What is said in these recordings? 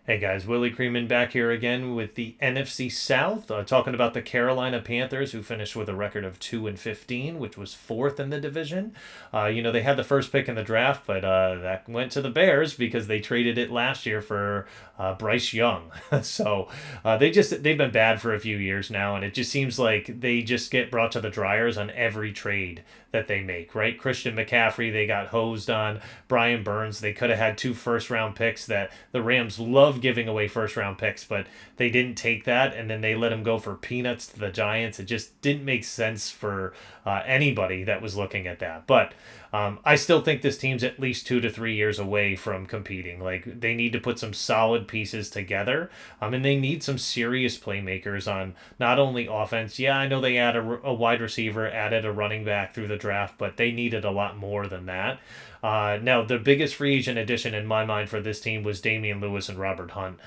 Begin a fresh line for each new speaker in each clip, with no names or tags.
Hey guys, Willie Creeman back here again with the NFC South, talking about the Carolina Panthers, who finished with a record of 2-15, which was fourth in the division. They had the first pick in the draft, but that went to the Bears because they traded it last year for Bryce Young. So they've been bad for a few years now, and it just seems like they just get brought to the dryers on every trade that they make. Right, Christian McCaffrey, they got hosed on. Brian Burns, they could have had two first round picks that the Rams love giving away first round picks, but they didn't take that, and then they let him go for peanuts to the Giants. It just didn't make sense for anybody that was looking at that. But I still think this team's at least 2 to 3 years away from competing. Like they need to put some solid pieces together, and they need some serious playmakers on not only offense. Yeah, I know they added a wide receiver, added a running back through the draft, but they needed a lot more than that. Now, the biggest free agent addition in my mind for this team was Damian Lewis and Robert Hunt.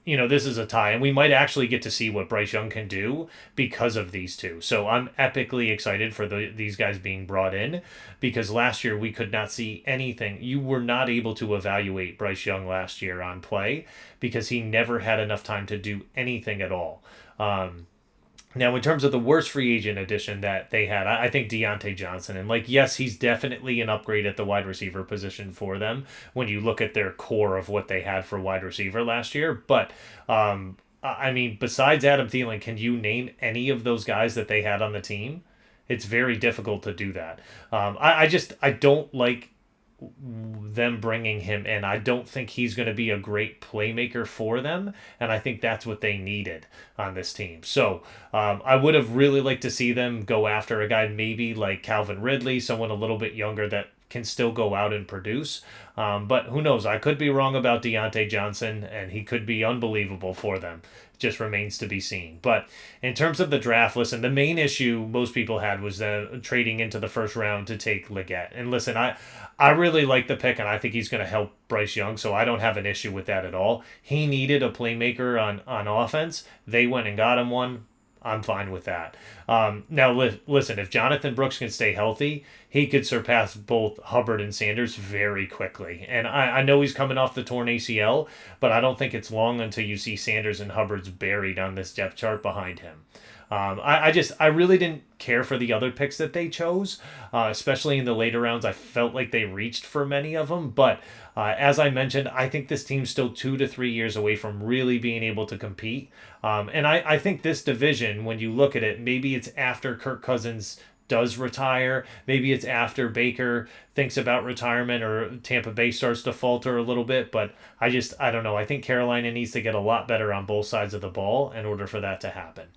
This is a tie, and we might actually get to see what Bryce Young can do because of these two. So I'm epically excited for these guys being brought in because last year we could not see anything. You were not able to evaluate Bryce Young last year on play because he never had enough time to do anything at all. Now, in terms of the worst free agent addition that they had, I think Deontay Johnson. And, yes, he's definitely an upgrade at the wide receiver position for them when you look at their core of what they had for wide receiver last year. But, besides Adam Thielen, can you name any of those guys that they had on the team? It's very difficult to do that. I don't like them bringing him in. I don't think he's going to be a great playmaker for them, and I think that's what they needed on this team. So I would have really liked to see them go after a guy maybe like Calvin Ridley, someone a little bit younger that can still go out and produce. But who knows? I could be wrong about Deontay Johnson, and he could be unbelievable for them. It just remains to be seen. But in terms of the draft, listen, the main issue most people had was trading into the first round to take Leggett. And listen, I really like the pick, and I think he's going to help Bryce Young, so I don't have an issue with that at all. He needed a playmaker on offense. They went and got him one. I'm fine with that. Now, listen, if Jonathan Brooks can stay healthy, he could surpass both Hubbard and Sanders very quickly. And I know he's coming off the torn ACL, but I don't think it's long until you see Sanders and Hubbard's buried on this depth chart behind him. I really didn't care for the other picks that they chose, especially in the later rounds. I felt like they reached for many of them, but as I mentioned, I think this team's still 2 to 3 years away from really being able to compete. And I think this division, when you look at it, maybe it's after Kirk Cousins does retire. Maybe it's after Baker thinks about retirement or Tampa Bay starts to falter a little bit. But I don't know. I think Carolina needs to get a lot better on both sides of the ball in order for that to happen.